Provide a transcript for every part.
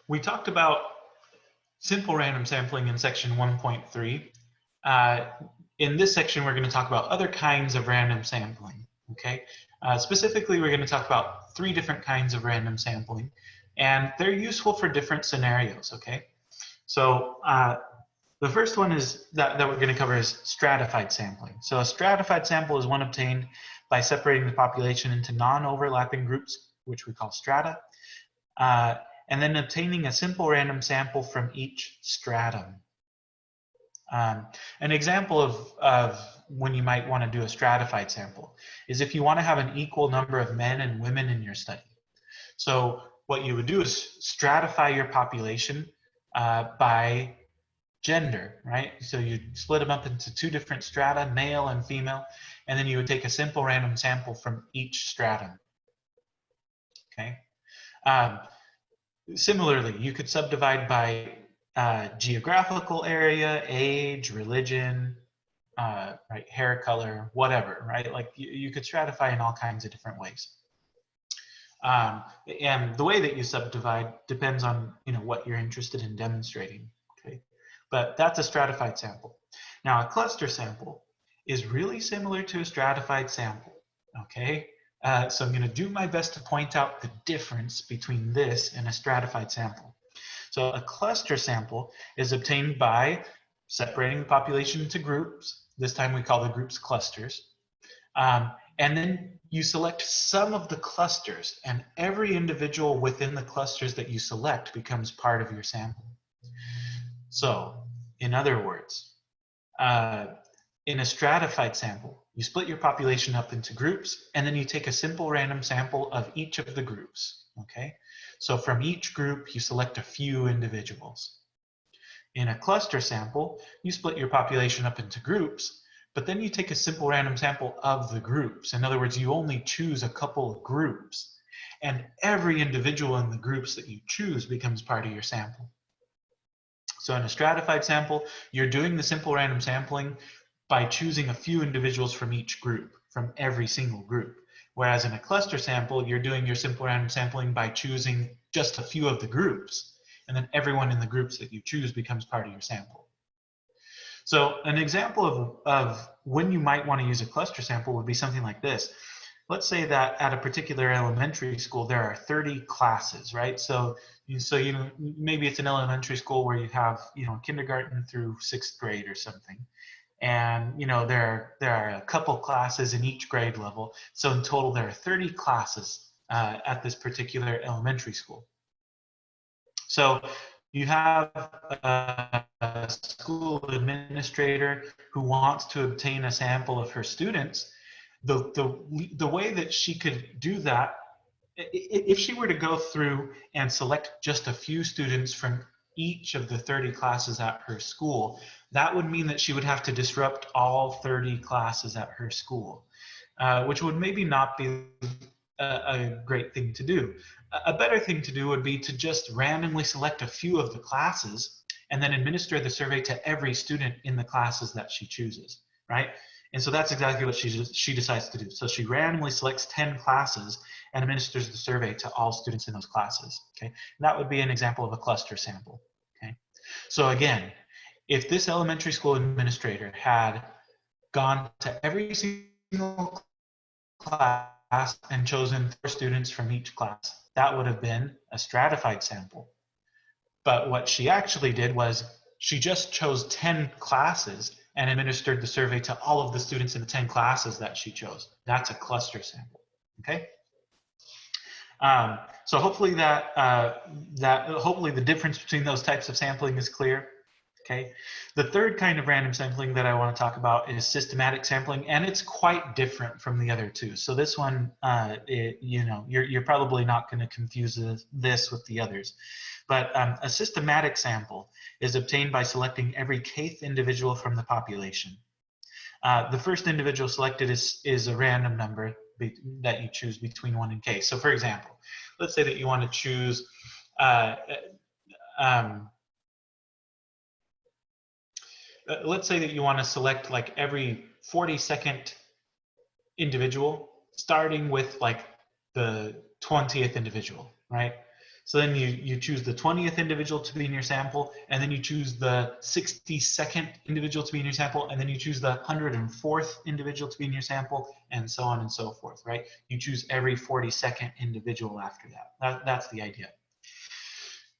We talked about simple random sampling in section 1.3. In this section, we're going to talk about other kinds of random sampling. Okay. Specifically, we're going to talk about 3 different kinds of random sampling, and they're useful for different scenarios. Okay. So the first one is that we're going to cover is stratified sampling. So a stratified sample is one obtained by separating the population into non-overlapping groups, which we call strata, and then obtaining a simple random sample from each stratum. An example of when you might want to do a stratified sample is if you want to have an equal number of men and women in your study. So what you would do is stratify your population by gender, right? So you split them up into 2 different strata, male and female, and then you would take a simple random sample from each stratum. Okay. Similarly, you could subdivide by geographical area, age, religion, right, hair color, whatever, right? Like you could stratify in all kinds of different ways. And the way that you subdivide depends on what you're interested in demonstrating. Okay, but that's a stratified sample. Now a cluster sample is really similar to a stratified sample. Okay. So I'm going to do my best to point out the difference between this and a stratified sample. So a cluster sample is obtained by separating the population into groups. This time we call the groups clusters. And then you select some of the clusters, and every individual within the clusters that you select becomes part of your sample. So, in other words, in a stratified sample, you split your population up into groups, and then you take a simple random sample of each of the groups, okay? So from each group, you select a few individuals. In a cluster sample, you split your population up into groups, but then you take a simple random sample of the groups. In other words, you only choose a couple of groups, and every individual in the groups that you choose becomes part of your sample. So in a stratified sample, you're doing the simple random sampling by choosing a few individuals from each group, from every single group. Whereas in a cluster sample, you're doing your simple random sampling by choosing just a few of the groups, and then everyone in the groups that you choose becomes part of your sample. So an example of when you might want to use a cluster sample would be something like this. Let's say that at a particular elementary school, there are 30 classes, right? So maybe it's an elementary school where you have, kindergarten through 6th grade or something. And there are a couple classes in each grade level. So in total, there are 30 classes at this particular elementary school. So you have a school administrator who wants to obtain a sample of her students. The way that she could do that, if she were to go through and select just a few students from each of the 30 classes at her school, that would mean that she would have to disrupt all 30 classes at her school, which would maybe not be a great thing to do. A better thing to do would be to just randomly select a few of the classes and then administer the survey to every student in the classes that she chooses, right? And so that's exactly what she decides to do. So she randomly selects 10 classes and administers the survey to all students in those classes, okay? And that would be an example of a cluster sample, okay? So again, if this elementary school administrator had gone to every single class and chosen 4 students from each class, that would have been a stratified sample. But what she actually did was she just chose 10 classes and administered the survey to all of the students in the 10 classes that she chose. That's a cluster sample, okay? So hopefully hopefully the difference between those types of sampling is clear. Okay. The third kind of random sampling that I want to talk about is systematic sampling, and it's quite different from the other 2. So this one, you're probably not going to confuse this with the others. But a systematic sample is obtained by selecting every kth individual from the population. The first individual selected is a random number that you choose between 1 and k. So for example, let's say that you want to choose let's say that you want to select like every 42nd individual, starting with like the 20th individual, right? So then you choose the 20th individual to be in your sample, and then you choose the 62nd individual to be in your sample, and then you choose the 104th individual to be in your sample, and so on and so forth, right? You choose every 42nd individual after that. That's the idea.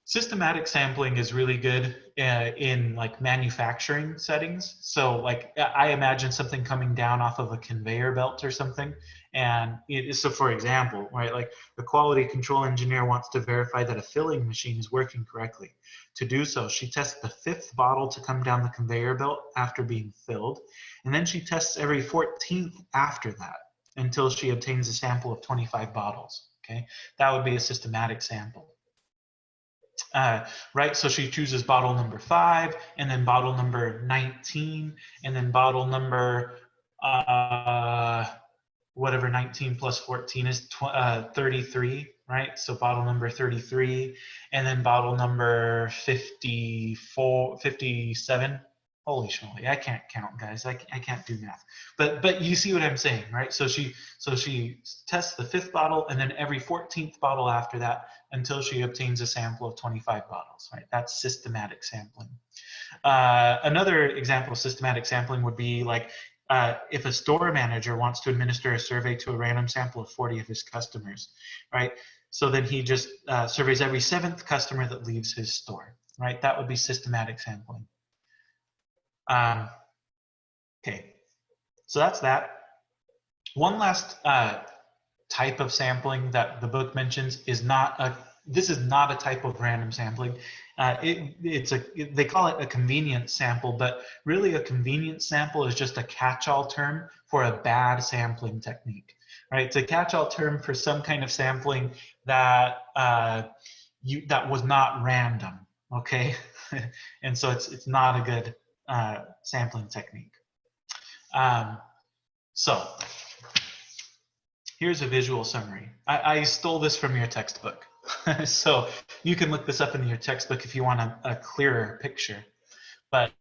Systematic sampling is really good in like manufacturing settings. So like I imagine something coming down off of a conveyor belt or something. And so for example, right, like the quality control engineer wants to verify that a filling machine is working correctly. To do so, she tests the 5th bottle to come down the conveyor belt after being filled. And then she tests every 14th after that until she obtains a sample of 25 bottles. Okay, that would be a systematic sample. Right, so she chooses bottle number 5, and then bottle number 19, and then bottle number whatever 19 plus 14 is 33, right? So bottle number 33, and then bottle number 54, 57. Holy schmoly, I can't count, guys. I can't do math. But you see what I'm saying, right? So she tests the 5th bottle, and then every 14th bottle after that until she obtains a sample of 25 bottles, right? That's systematic sampling. Another example of systematic sampling would be like if a store manager wants to administer a survey to a random sample of 40 of his customers, right? So then he just surveys every 7th customer that leaves his store, right? That would be systematic sampling. Okay, so that's that. One last type of sampling that the book mentions is this is not a type of random sampling. They call it a convenience sample, but really a convenience sample is just a catch-all term for a bad sampling technique, right? It's a catch-all term for some kind of sampling that that was not random, okay? And so it's not a good sampling technique. So here's a visual summary. I stole this from your textbook. So you can look this up in your textbook if you want a clearer picture. But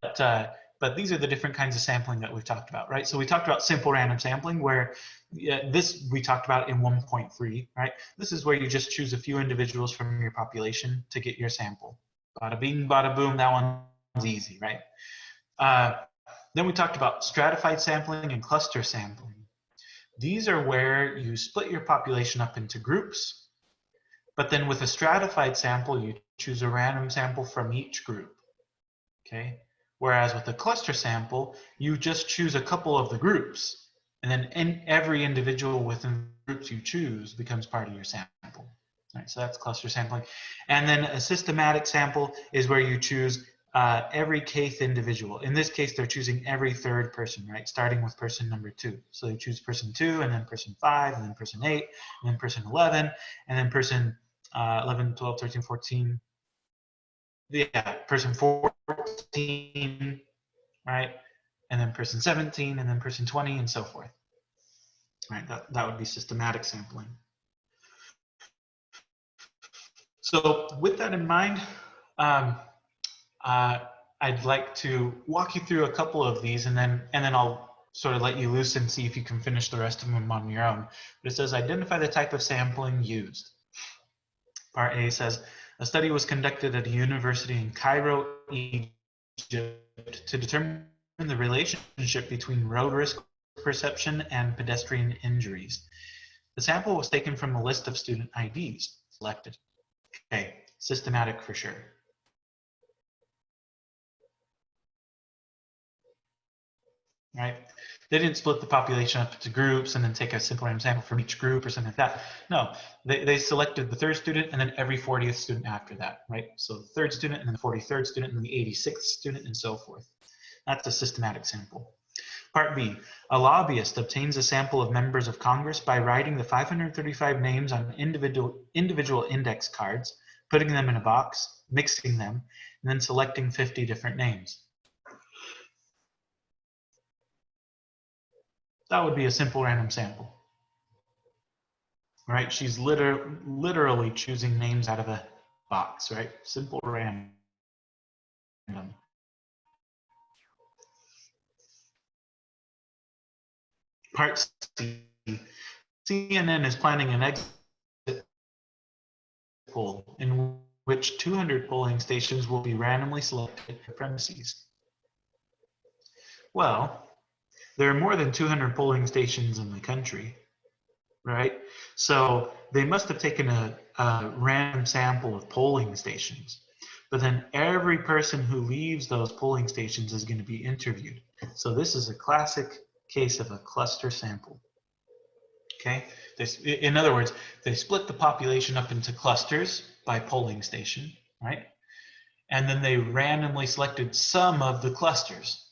these are the different kinds of sampling that we've talked about, right? So we talked about simple random sampling, where this we talked about in 1.3, right? This is where you just choose a few individuals from your population to get your sample. Bada bing, bada boom, that one's easy, right? Then we talked about stratified sampling and cluster sampling. These are where you split your population up into groups, but then with a stratified sample, you choose a random sample from each group, okay? Whereas with a cluster sample, you just choose a couple of the groups, and then every individual within the groups you choose becomes part of your sample. All right, so that's cluster sampling. And then a systematic sample is where you choose every kth individual. In this case, they're choosing every 3rd person, right? Starting with person number 2. So they choose person 2, and then person 5, and then person 8, and then person 11, and then person 11, 12, 13, 14. Yeah, person 14, right? And then person 17, and then person 20, and so forth. Right, that would be systematic sampling. So with that in mind, I'd like to walk you through a couple of these, and then I'll sort of let you loose and see if you can finish the rest of them on your own. But it says identify the type of sampling used. Part A says a study was conducted at a university in Cairo, Egypt, to determine the relationship between road risk perception and pedestrian injuries. The sample was taken from a list of student IDs selected. Okay, systematic for sure. Right? They didn't split the population up into groups and then take a simple random sample from each group or something like that. No, they selected the 3rd student and then every 40th student after that, right? So the 3rd student and then the 43rd student and the 86th student and so forth. That's a systematic sample. Part B, a lobbyist obtains a sample of members of Congress by writing the 535 names on individual index cards, putting them in a box, mixing them, and then selecting 50 different names. That would be a simple random sample, right? She's literally choosing names out of a box, right? Simple random. Part C, CNN is planning an exit poll in which 200 polling stations will be randomly selected for premises. Well, there are more than 200 polling stations in the country, right? So they must have taken a random sample of polling stations. But then every person who leaves those polling stations is going to be interviewed. So this is a classic case of a cluster sample. Okay? In other words, they split the population up into clusters by polling station, right? And then they randomly selected some of the clusters.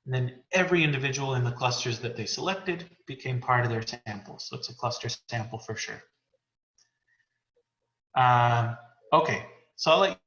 And then every individual in the clusters that they selected became part of their sample. So it's a cluster sample for sure. Okay, so I'll let